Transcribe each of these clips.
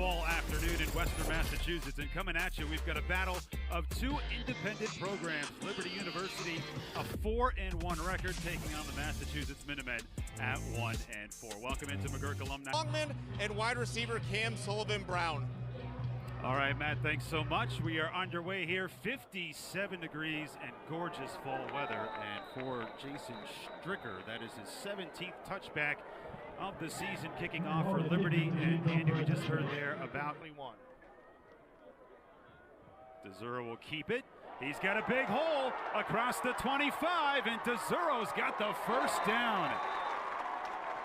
fall afternoon in Western Massachusetts, and coming at you, we've got a battle of two independent programs. Liberty University, a 4-1 record, taking on the Massachusetts Minutemen at 1-4. Welcome into McGurk Alumni. Longman and wide receiver Cam Sullivan-Brown. All right, Matt, thanks so much. We are underway here, 57 degrees and gorgeous fall weather. And for Jason Stricker, that is his 17th touchback of the season, kicking off for Liberty. And Andy, we just heard there about 21. DeZuro will keep it. He's got a big hole across the 25, and DeZuro's got the first down.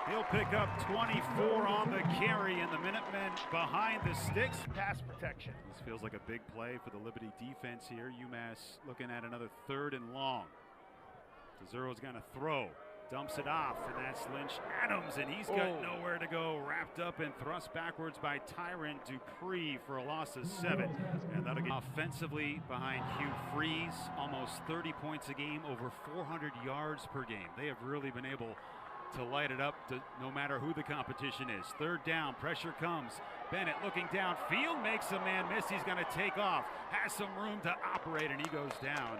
He'll pick up 24 on the carry, and the Minutemen behind the sticks. Pass protection. This feels like a big play for the Liberty defense here. UMass looking at another 3rd and long. DeZuro's going to throw. Dumps it off, and that's Lynch Adams, and he's got nowhere to go. Wrapped up and thrust backwards by Tyron Dupree for a loss of 7. And that'll get offensively behind Hugh Freeze. Almost 30 points a game, over 400 yards per game. They have really been able to light it up no matter who the competition is. 3rd down, pressure comes. Bennett looking downfield, makes a man miss. He's going to take off, has some room to operate, and he goes down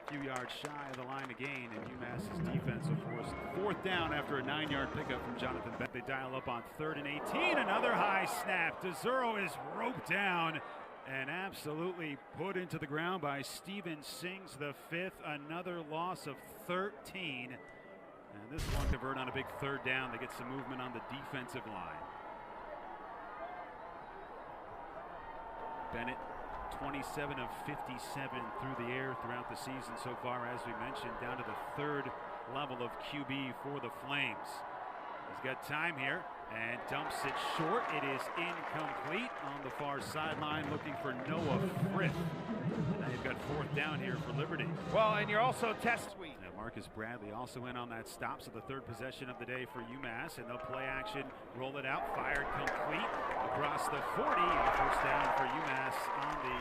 a few yards shy of the line of gain, and UMass's defense will force 4th down after a 9-yard pickup from Jonathan Bennett. They dial up on 3rd and 18. Another high snap. DeZuro is roped down and absolutely put into the ground by Steven Sings, the 5th. Another loss of 13. And this one convert on a big 3rd down. They get some movement on the defensive line. Bennett, 27 of 57 through the air throughout the season so far, as we mentioned, down to the 3rd level of QB for the Flames. He's got time here and dumps it short. It is incomplete on the far sideline, looking for Noah Frith. And now you've got 4th down here for Liberty. Well, and you're also test suite. Now Marcus Bradley also in on that stop, so the 3rd possession of the day for UMass, and they'll play action, roll it out, fired complete across the 40, and 1st down for UMass on the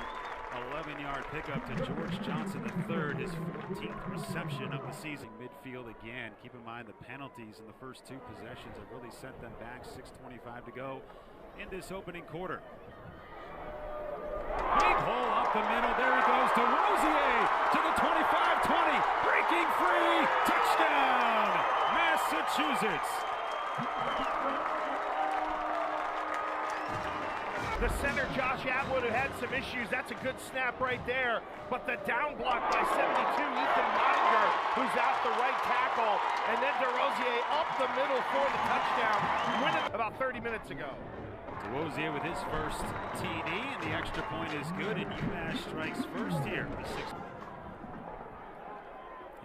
11-yard pickup to George Johnson III, his 14th reception of the season. Midfield again. Keep in mind the penalties in the first 2 possessions have really set them back. 6:25 to go in this opening quarter. Big hole up the middle. There he goes to Rosier to the 25-20. Breaking free. Touchdown, Massachusetts. The center, Josh Atwood, who had some issues. That's a good snap right there. But the down block by 72, Ethan Mottinger, who's out the right tackle. And then DeRosier up the middle for the touchdown. Winning about 30 minutes ago. DeRosier with his first TD, and the extra point is good, and UMass strikes first here.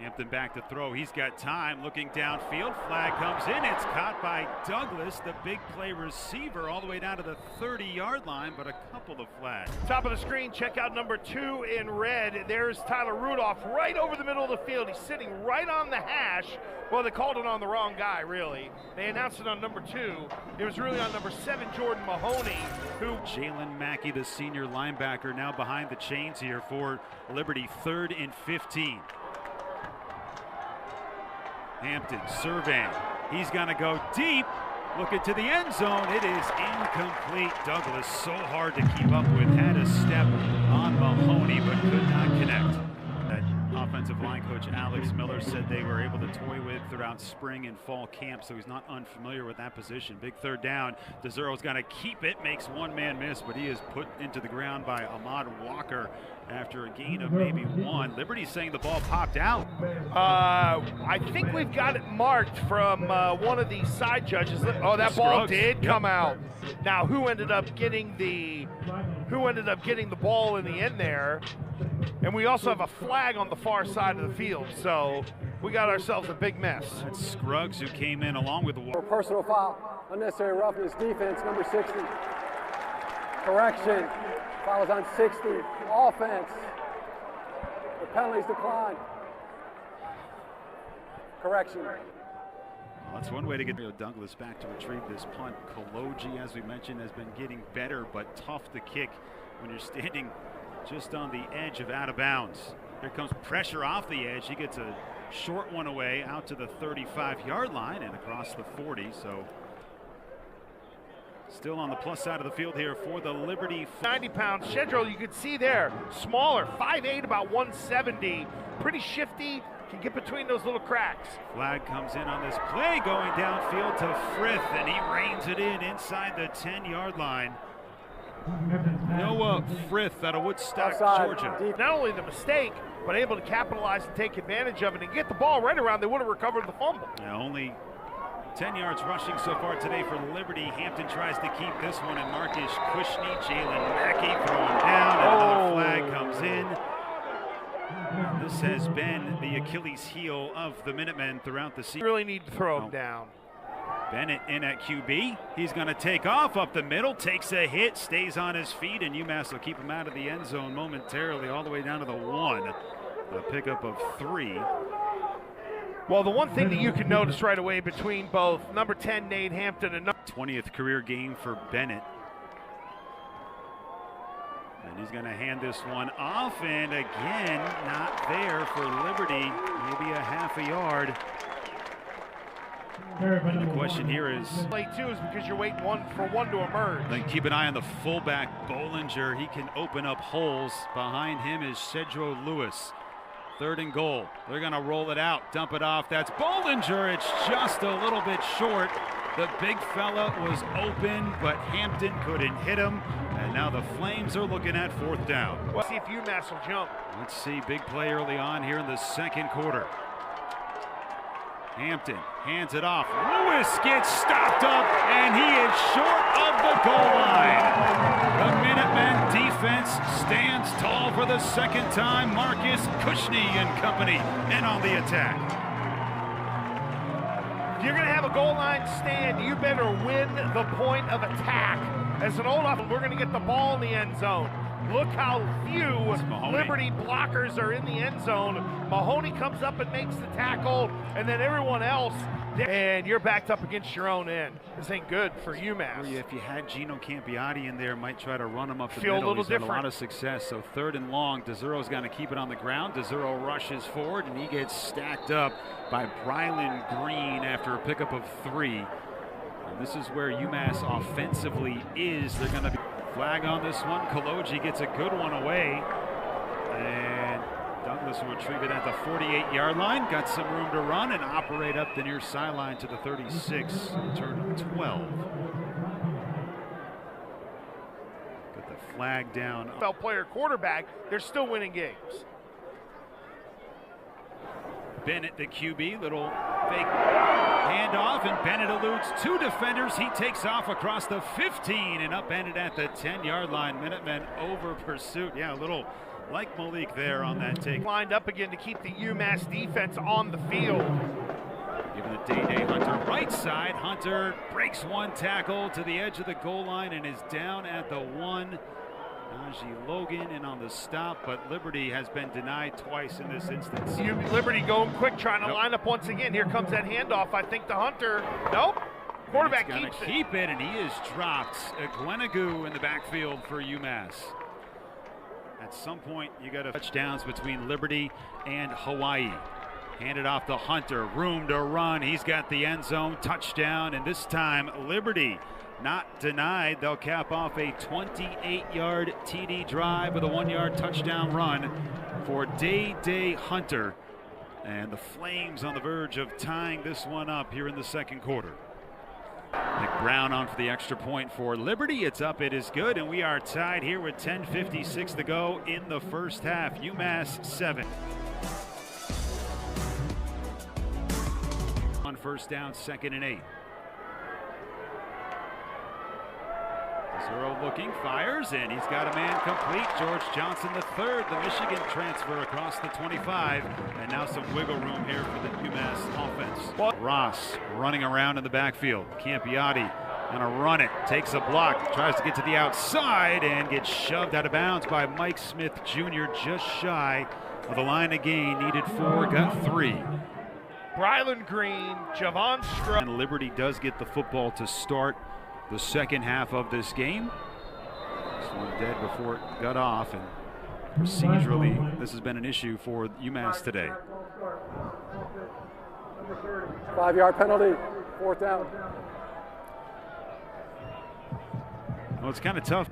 Hampton back to throw. He's got time, looking downfield. Flag comes in. It's caught by Douglas, the big play receiver, all the way down to the 30-yard line, but a couple of flags. Top of the screen, check out number 2 in red. There's Tyler Rudolph right over the middle of the field. He's sitting right on the hash. Well, they called it on the wrong guy, really. They announced it on number 2. It was really on number 7, Jordan Mahoney, who... Jalen Mackey, the senior linebacker, now behind the chains here for Liberty. 3rd and 15. Hampton surveying. He's going to go deep. Looking to the end zone. It is incomplete. Douglas so hard to keep up with. Had a step on Mahoney, but could not connect. That offensive line coach Alex Miller said they were able to toy with throughout spring and fall camp, so he's not unfamiliar with that position. Big 3rd down. DeZuro's going to keep it. Makes one man miss, but he is put into the ground by Ahmad Walker after a gain of maybe 1. Liberty's saying the ball popped out. I think we've got it marked from one of these side judges. Oh, that ball did come out. Now, who ended up getting the ball in the end there? And we also have a flag on the far side of the field, so we got ourselves a big mess. That's Scruggs, who came in along with the for personal foul, unnecessary roughness, defense, number 60. Correction, foul is on 60. Offense, the penalties decline. Correction. Well, that's one way to get Douglas back to retrieve this punt. Koloji, as we mentioned, has been getting better, but tough to kick when you're standing just on the edge of out of bounds. Here comes pressure off the edge. He gets a short one away out to the 35-yard line and across the 40. So Still on the plus side of the field here for the Liberty. 90-pound schedule, you can see there, smaller, 5'8", about 170, pretty shifty, can get between those little cracks. Flag comes in on this play, going downfield to Frith, and he reins it in inside the 10-yard line. Noah Frith out of Woodstock, Georgia. Not only the mistake, but able to capitalize and take advantage of it and get the ball right around. They would have recovered the fumble. Now only 10 yards rushing so far today for Liberty. Hampton tries to keep this one, and Marcus Cushney, Jalen Mackey throwing down. Another flag comes in. This has been the Achilles heel of the Minutemen throughout the season. Really need to throw him down. Bennett in at QB. He's going to take off up the middle, takes a hit, stays on his feet, and UMass will keep him out of the end zone momentarily all the way down to the 1. A pickup of 3. Well, the one thing that you can notice right away between both number 10 Nate Hampton and 20th career game for Bennett. And he's going to hand this one off, and again, not there for Liberty. Maybe a half a yard. And the question here is, play 2 is because you're waiting for one to emerge. Then keep an eye on the fullback Bollinger. He can open up holes. Behind him is Cedro Lewis. 3rd and goal. They're going to roll it out, dump it off. That's Bollinger. It's just a little bit short. The big fella was open, but Hampton couldn't hit him. And now the Flames are looking at 4th down. Let's see if UMass will jump. Let's see, big play early on here in the 2nd quarter. Hampton hands it off. Lewis gets stopped up, and he is short of the goal line. The Minutemen defense stands tall for the 2nd time. Marcus Cushney and company in on the attack. If you're going to have a goal line stand, you better win the point of attack. As an old offense, we're going to get the ball in the end zone. Look how few Liberty blockers are in the end zone. Mahoney comes up and makes the tackle, and then everyone else, and you're backed up against your own end. This ain't good for UMass. If you had Gino Campiotti in there, might try to run him up the middle. A little different. A lot of success. So 3rd and long, DeZero's going to keep it on the ground. DeZero rushes forward, and he gets stacked up by Brylan Green after a pickup of 3. And this is where UMass offensively is. They're going to be flag on this one. Kaloji gets a good one away, and Douglas will retrieve it at the 48-yard line. Got some room to run and operate up the near sideline to the 36, turn 12. Got the flag down. Player quarterback, they're still winning games. Bennett, the QB, little fake handoff, and Bennett eludes 2 defenders. He takes off across the 15 and upended at the 10-yard line. Minutemen over pursuit. Yeah, a little like Malik there on that take. Lined up again to keep the UMass defense on the field. Given the Day Hunter right side. Hunter breaks 1 tackle to the edge of the goal line and is down at the 1. Najee Logan in on the stop, but Liberty has been denied twice in this instance. Liberty going quick, trying to line up once again. Here comes that handoff, I think, to Hunter. Nope. Quarterback keeps it. Keep it, and he is dropped. Gwenagoo in the backfield for UMass. At some point, you got touchdowns between Liberty and Hawaii. Handed off to Hunter, room to run. He's got the end zone touchdown, and this time Liberty not denied. They'll cap off a 28-yard TD drive with a 1-yard touchdown run for Day Hunter. And the Flames on the verge of tying this one up here in the 2nd quarter. Nick Brown on for the extra point for Liberty. It's up, it is good, and we are tied here with 10:56 to go in the first half. UMass 7. On 1st down, 2nd and 8. Zero looking, fires, and he's got a man complete. George Johnson III, the Michigan transfer across the 25. And now some wiggle room here for the UMass offense. Ross running around in the backfield. Campiotti gonna run it, takes a block, tries to get to the outside, and gets shoved out of bounds by Mike Smith Jr. just shy of the line of gain. Needed 4, got 3. Brylan Green, Javon Stroh. And Liberty does get the football to start the 2nd half of this game. This one dead before it got off, and procedurally this has been an issue for UMass today. 5-yard penalty, 4th down. Well, it's kind of tough.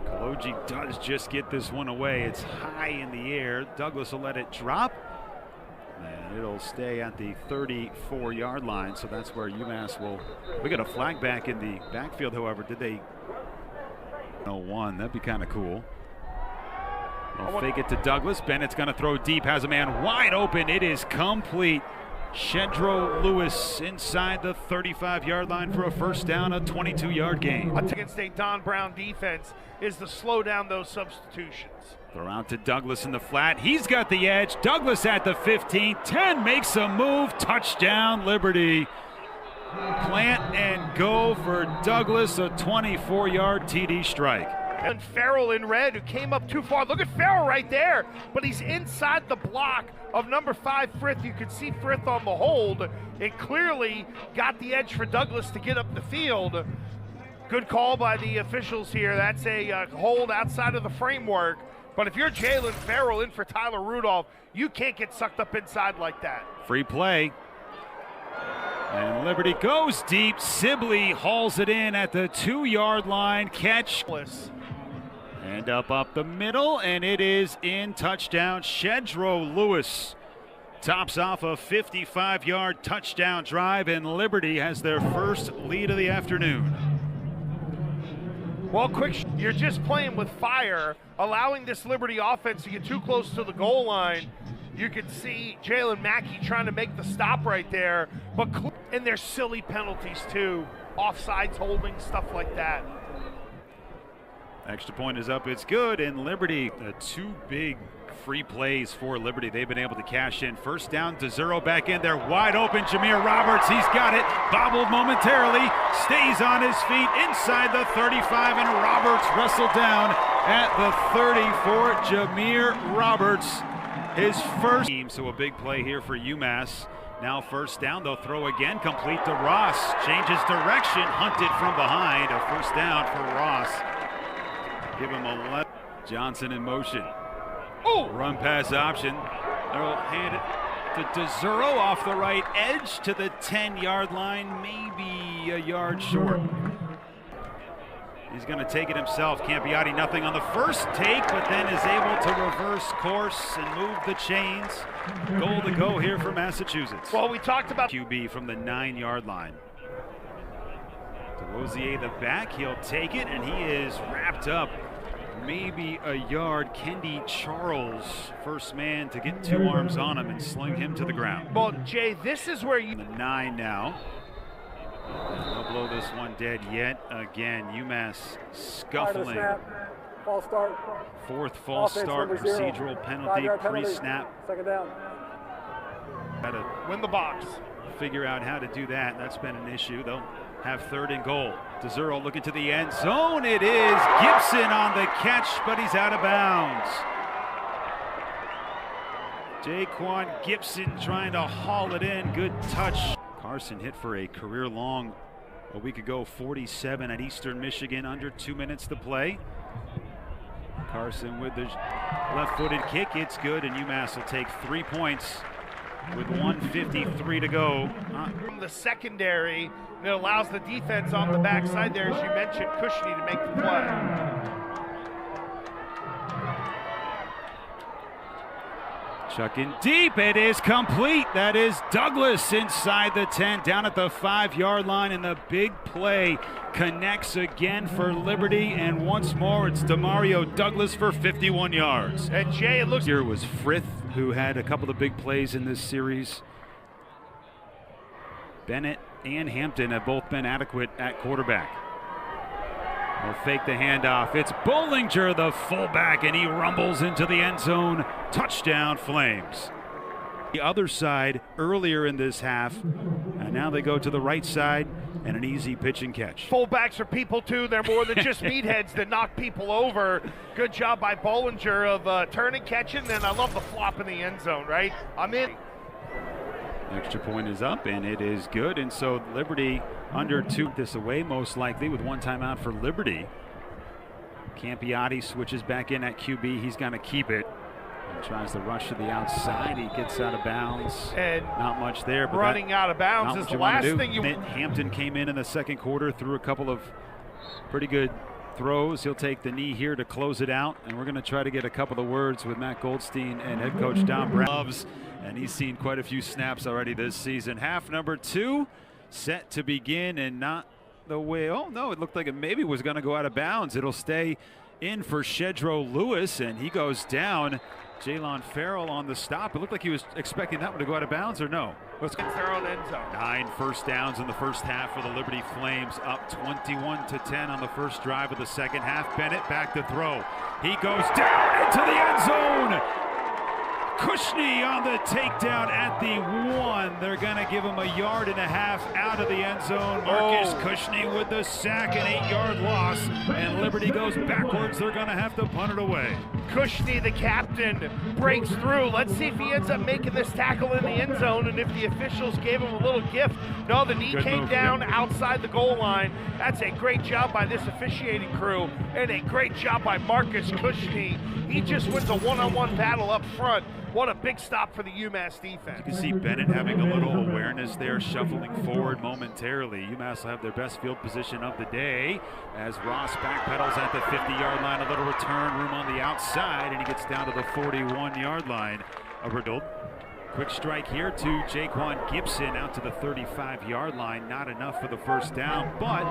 Kaloji does just get this one away. It's high in the air. Douglas will let it drop. And it'll stay at the 34-yard line, so that's where UMass will. We got a flag back in the backfield, however. Did they? No one. That'd be kind of cool. They'll fake it to Douglas. Bennett's going to throw deep. Has a man wide open. It is complete. Shedro Lewis inside the 35-yard line for a first down, a 22-yard gain. Against a Don Brown defense is to slow down those substitutions. Throw out to Douglas in the flat. He's got the edge. Douglas at the 15. 10 makes a move. Touchdown, Liberty. Plant and go for Douglas, a 24-yard TD strike. And Farrell in red, who came up too far. Look at Farrell right there, but he's inside the block of number 5, Frith. You can see Frith on the hold. It clearly got the edge for Douglas to get up the field. Good call by the officials here. That's a hold outside of the framework. But if you're Jalen Farrell in for Tyler Rudolph, you can't get sucked up inside like that. Free play. And Liberty goes deep. Sibley hauls it in at the 2-yard line. Catch. And up the middle, and it is in. Touchdown. Shedro Lewis tops off a 55-yard touchdown drive, and Liberty has their first lead of the afternoon. Well, you're just playing with fire, allowing this Liberty offense to get too close to the goal line. You can see Jalen Mackey trying to make the stop right there, and there's silly penalties too, offsides, holding, stuff like that. Extra point is up, it's good, and Liberty, 2 big free plays for Liberty. They've been able to cash in. First down, DeZuro back in there, wide open, Jameer Roberts, he's got it, bobbled momentarily, stays on his feet inside the 35, and Roberts wrestled down at the 30 for Jameer Roberts. His first team, so a big play here for UMass. Now first down, they'll throw again, complete to Ross, changes direction, hunted from behind, a first down for Ross. Give him a left. Johnson in motion. Oh! Run pass option. They'll hand it to DeZuro off the right edge to the 10-yard line, maybe a yard short. He's going to take it himself. Campiati nothing on the first take, but then is able to reverse course and move the chains. Goal to go here for Massachusetts. Well, we talked about QB from the 9-yard line. DeRosier the back, he'll take it, and he is wrapped up maybe a yard. Kendi Charles, first man to get 2 arms on him and sling him to the ground. Well, Jay, this is where you... The 9 now. They'll blow this one dead yet again. UMass scuffling. False start. 4th false start, procedural penalty, pre-snap. Second down. Got to win the box. Figure out how to do that. That's been an issue. They'll have 3rd and goal. DeZuro looking to the end zone. It is Gibson on the catch, but he's out of bounds. Jaquan Gibson trying to haul it in. Good touch. Carson hit for a career long a week ago, 47 at Eastern Michigan, under 2 minutes to play. Carson with the left-footed kick. It's good, and UMass will take 3 points with 1:53 to go. From the secondary, it allows the defense on the backside there, as you mentioned, Cushney to make the play. Chuck in deep, it is complete. That is Douglas inside the 10, down at the 5-yard line, and the big play connects again for Liberty, and once more it's Demario Douglas for 51 yards. And Jay, it looks... Here was Frith, who had a couple of big plays in this series. Bennett and Hampton have both been adequate at quarterback. They'll fake the handoff. It's Bollinger, the fullback, and he rumbles into the end zone. Touchdown, Flames. The other side earlier in this half, and now they go to the right side and an easy pitch and catch. Fullbacks are people too. They're more than just meatheads that knock people over. Good job by Bollinger of turning, catching, and I love the flop in the end zone, right? I'm in. Extra point is up, and it is good, and so Liberty under 2 this away most likely with 1 timeout for Liberty. Campiati switches back in at QB. He's going to keep it. And tries to rush to the outside. He gets out of bounds. And not much there. But running out of bounds is the last thing you want. Hampton came in the second quarter, threw a couple of pretty good throws. He'll take the knee here to close it out. And we're going to try to get a couple of words with Matt Goldstein and head coach Don Brown. And he's seen quite a few snaps already this season. Half number 2 set to begin, and not the way. Oh, no, it looked like it maybe was going to go out of bounds. It'll stay in for Shedro Lewis, and he goes down. Jalen Farrell on the stop. It looked like he was expecting that one to go out of bounds, or no? It's their own end zone. 9 first downs in the first half for the Liberty Flames, up 21-10 on the first drive of the second half. Bennett back to throw. He goes down into the end zone. Kushney on the takedown at the 1. They're going to give him a 1.5 yards out of the end zone. Marcus Kushney with the sack, an 8-yard loss, and Liberty goes backwards. They're going to have to punt it away. Kushney, the captain, breaks through. Let's see if he ends up making this tackle in the end zone, and if the officials gave him a little gift. No, the knee came down outside the goal line. That's a great job by this officiating crew, and a great job by Marcus Kushney. He just wins a one-on-one battle up front. What a big stop for the UMass defense. You can see Bennett having a little awareness there, shuffling forward momentarily. UMass will have their best field position of the day as Ross backpedals at the 50-yard line. A little return room on the outside, and he gets down to the 41-yard line. Riddled. Quick strike here to Jaquan Gibson out to the 35-yard line. Not enough for the first down, but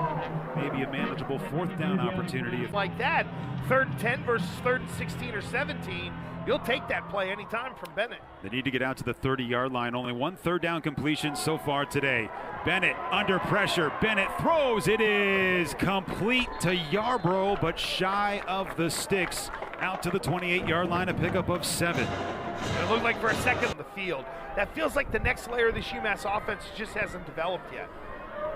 maybe a manageable fourth down opportunity. Like that, 3rd and 10 versus 3rd and 16 or 17. You'll take that play anytime from Bennett. They need to get out to the 30-yard line. Only 1 third down completion so far today. Bennett under pressure. Bennett throws. It is complete to Yarbrough, but shy of the sticks. Out to the 28-yard line, a pickup of 7. It looked like for a second on the field. That feels like the next layer of this UMass offense just hasn't developed yet.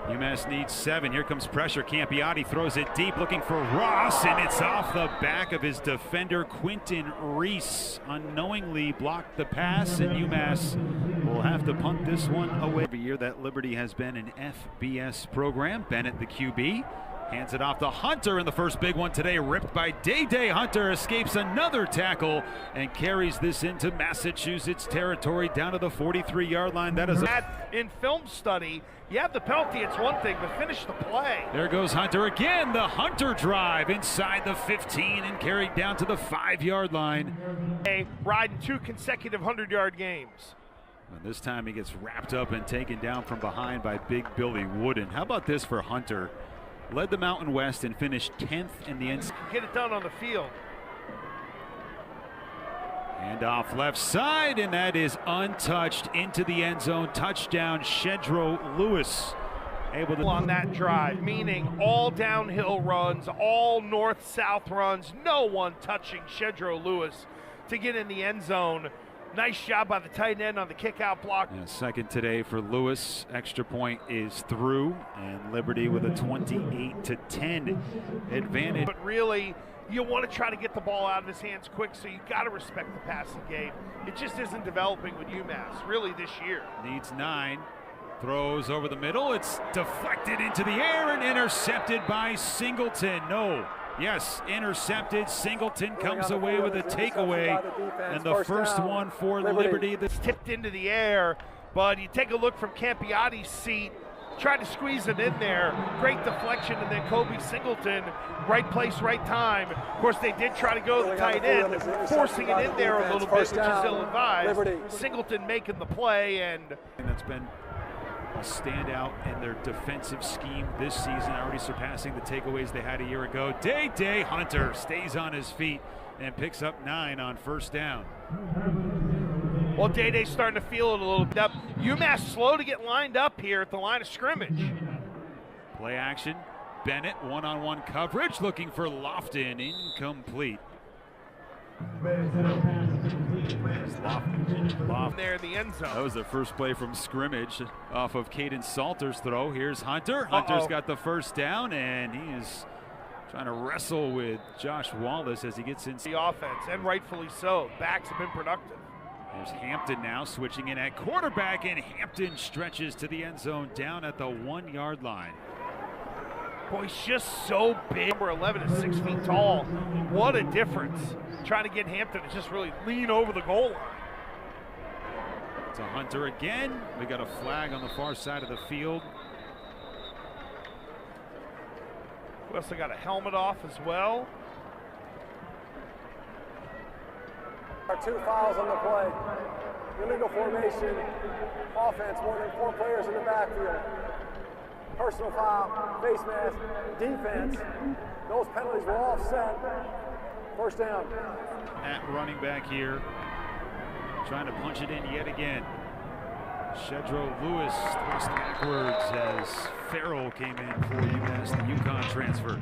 UMass needs 7. Here comes pressure. Campiati throws it deep, looking for Ross, and it's off the back of his defender, Quentin Reese. Unknowingly blocked the pass, and UMass will have to punt this one away. Every year that Liberty has been an FBS program. Bennett, the QB, hands it off to Hunter in the first big one today, ripped by Day. Hunter escapes another tackle and carries this into Massachusetts territory down to the 43-yard line. That is in film study. You have the penalty, it's one thing, but finish the play. There goes Hunter again. The Hunter drive inside the 15 and carried down to the 5-yard line. Riding 2 consecutive 100-yard games. And this time he gets wrapped up and taken down from behind by Big Billy Wooden. How about this for Hunter? Led the Mountain West and finished 10th in the NCAA. Get it done on the field. And off left side, and that is untouched into the end zone. Touchdown, Shedro Lewis. Able to on that drive, meaning all downhill runs, all north-south runs, no one touching Shedro Lewis to get in the end zone. Nice job by the tight end on the kick-out block. Yeah, second today for Lewis. Extra point is through, and Liberty with a 28-10 advantage. But really, you want to try to get the ball out of his hands quick, so you got to respect the passing game. It just isn't developing with UMass, really, this year. Needs 9. Throws over the middle. It's deflected into the air and intercepted by Singleton. No. Yes, intercepted. Singleton comes away with a takeaway, and the first one for Liberty. It's tipped into the air, but you take a look from Campiati's seat, tried to squeeze it in there. Great deflection, and then Kobe Singleton, right place, right time. Of course, they did try to go to the tight end, forcing it in there a little bit, which is ill-advised. Singleton making the play, and that's been a standout in their defensive scheme this season, already surpassing the takeaways they had a year ago. Day Hunter stays on his feet and picks up 9 on first down. Well, Day-Day's starting to feel it a little bit. UMass slow to get lined up here at the line of scrimmage. Play action. Bennett one-on-one coverage, looking for Lofton, incomplete. Lofton there in the end zone. That was the first play from scrimmage off of Caden Salter's throw. Here's Hunter. Hunter's got the first down, and he is trying to wrestle with Josh Wallace as he gets in. The offense, and rightfully so. Backs have been productive. There's Hampton now switching in at quarterback, and Hampton stretches to the end zone down at the 1-yard line. Boy, he's just so big. Number 11 is 6 feet tall. What a difference. Trying to get Hampton to just really lean over the goal line. To Hunter again. We got a flag on the far side of the field. We also got a helmet off as well. Our 2 fouls on the play. Illegal formation, offense, more than 4 players in the backfield. Personal foul, face mask, defense. Those penalties were all set. First down. At running back here, trying to punch it in yet again. Shedro Lewis thrust backwards as Farrell came in for UMass, the UConn transfer.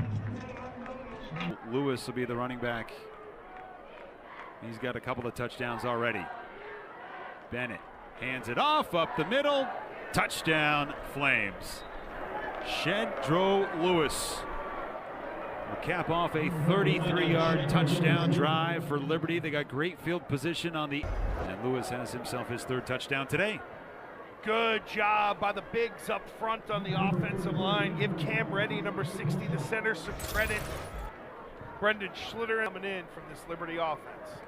Lewis will be the running back. He's got a couple of touchdowns already. Bennett hands it off up the middle. Touchdown, Flames. Shedro Lewis will cap off a 33-yard touchdown drive for Liberty. They got great field position on the, and Lewis has himself his 3rd touchdown today. Good job by the bigs up front on the offensive line. Give Cam Reddy, number 60, the center, some credit. Brendan Schlitter coming in from this Liberty offense.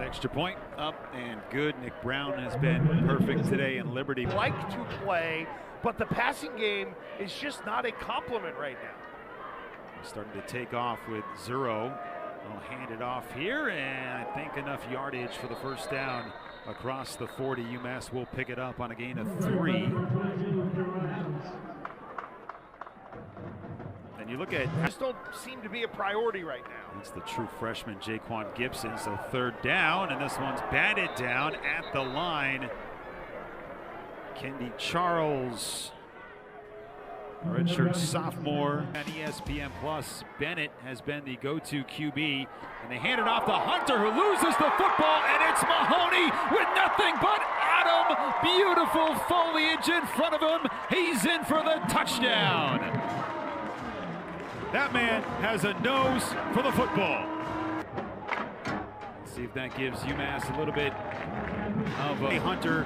Extra point up and good. Nick Brown has been perfect today in Liberty. Like to play, but the passing game is just not a compliment right now. Starting to take off with Zero. I'll hand it off here, and I think enough yardage for the first down across the 40. UMass will pick it up on a gain of 3. And you look at, just don't seem to be a priority right now. it's the true freshman Jaquan Gibson. So 3rd down, and this one's batted down at the line. Kendi Charles, redshirt sophomore. On ESPN Plus, Bennett has been the go-to QB, and they hand it off to Hunter, who loses the football, and it's Mahoney with nothing but Adam. Beautiful foliage in front of him. He's in for the touchdown. That man has a nose for the football. Let's see if that gives UMass a little bit of a Hunter.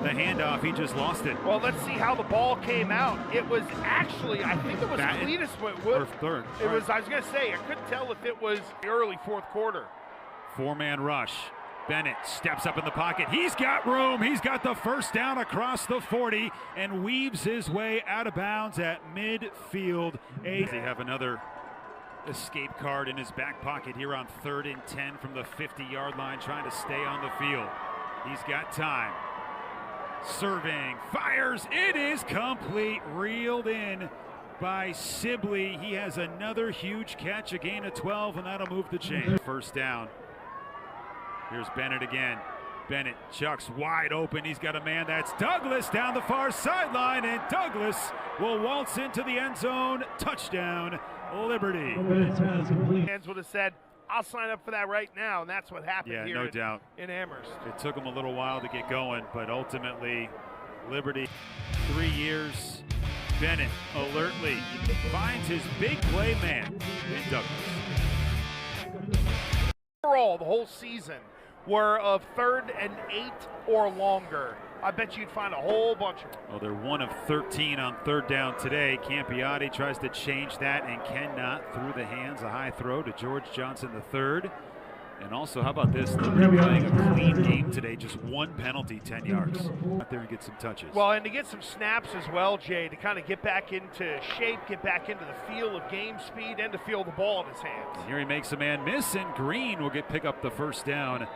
The handoff, he just lost it. Well, let's see how the ball came out. It was actually, I think it was Cletus or 3rd. It was, I was going to say, I couldn't tell if it was the early 4th quarter. 4-man rush. Bennett steps up in the pocket. He's got room. He's got the first down across the 40 and weaves his way out of bounds at midfield. They have another escape card in his back pocket here on 3rd and 10 from the 50-yard line, trying to stay on the field. He's got time. Serving, fires, it is complete, reeled in by Sibley. He has another huge catch, a gain of 12, and that'll move the chain. First down. Here's Bennett again. Bennett chucks wide open. He's got a man, that's Douglas down the far sideline, and Douglas will waltz into the end zone. Touchdown, Liberty. Fans would have said, I'll sign up for that right now, and that's what happened here no doubt. in Amherst. It took him a little while to get going, but ultimately, Liberty, 3 years. Bennett alertly finds his big play man in Douglas. Overall, the whole season were of 3rd and 8 or longer. I bet you'd find a whole bunch of them. Well, they're 1 of 13 on 3rd down today. Campiotti tries to change that and cannot. Through the hands, a high throw to George Johnson III. And also, how about this? Liberty playing a clean game today, just 1 penalty, 10 yards. Out there and get some touches. Well, and to get some snaps as well, Jay, to kind of get back into shape, get back into the feel of game speed, and to feel the ball in his hands. And here he makes a man miss, and Green will pick up the first down.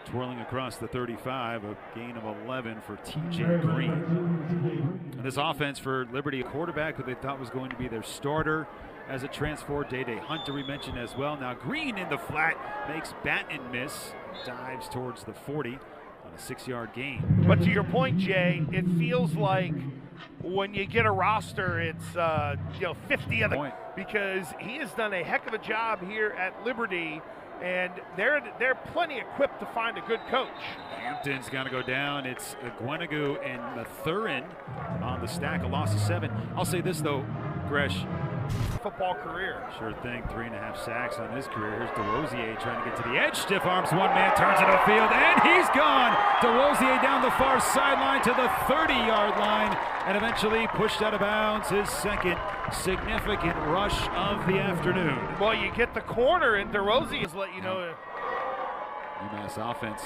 Twirling across the 35, a gain of 11 for TJ Green. And this offense for Liberty, a quarterback who they thought was going to be their starter as a transfer, Day-Day Hunter we mentioned as well. Now Green in the flat, makes bat and miss, dives towards the 40 on a 6-yard gain. But to your point, Jay, it feels like when you get a roster, it's 50 of them, because he has done a heck of a job here at Liberty. And they're plenty equipped to find a good coach. Hampton's got to go down. It's Gwenagu and Mathurin on the stack, a loss of 7. I'll say this, though, Gresh. football career. Sure thing, 3.5 sacks on his career. Here's DeRosier trying to get to the edge. Stiff arms one man, turns it upfield, and he's gone. DeRosier down the far sideline to the 30-yard line, and eventually pushed out of bounds. His second significant rush of the afternoon. Well, you get the corner, and DeRosier's let you know. UMass offense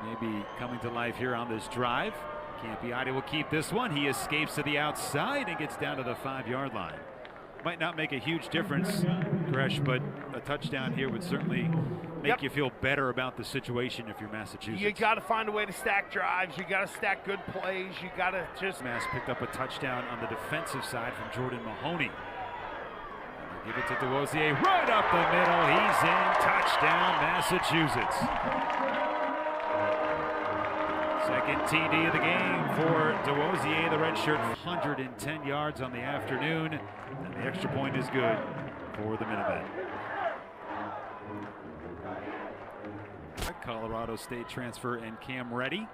maybe coming to life here on this drive. Campiati will keep this one. He escapes to the outside and gets down to the 5-yard line. Might not make a huge difference, Gresh, but a touchdown here would certainly make you feel better about the situation if you're Massachusetts. You got to find a way to stack drives. You got to stack good plays. You got to just. UMass picked up a touchdown on the defensive side from Jordan Mahoney. Give it to DeRosier right up the middle. He's in. Touchdown, Massachusetts. Second TD of the game for DeRosier, the redshirt. 110 yards on the afternoon, and the extra point is good for the Minutemen. Colorado State transfer and Cam Reddy.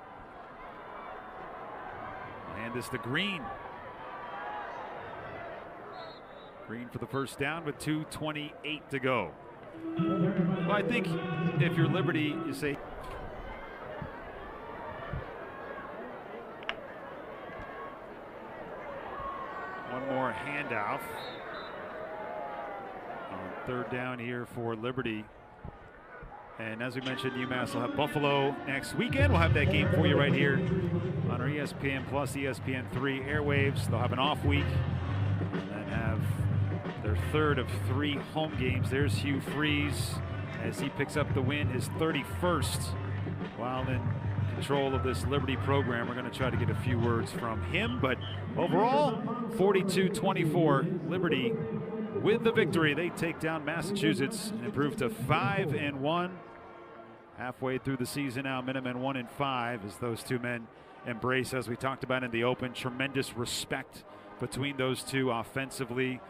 And this to Green. Green for the first down with 2:28 to go. Well, I think if you're Liberty, you say. One more handoff on third down here for Liberty. And as we mentioned, UMass will have Buffalo next weekend. We'll have that game for you right here on our ESPN Plus, ESPN3 airwaves. They'll have an off week and then have their third of 3 home games. There's Hugh Freeze as he picks up the win, his 31st while in control of this Liberty program. We're going to try to get a few words from him, but overall, 42-24, Liberty with the victory. They take down Massachusetts and improve to 5-1. Halfway through the season now, Minutemen 1-5 as those two men embrace, as we talked about in the open, tremendous respect between those two offensively.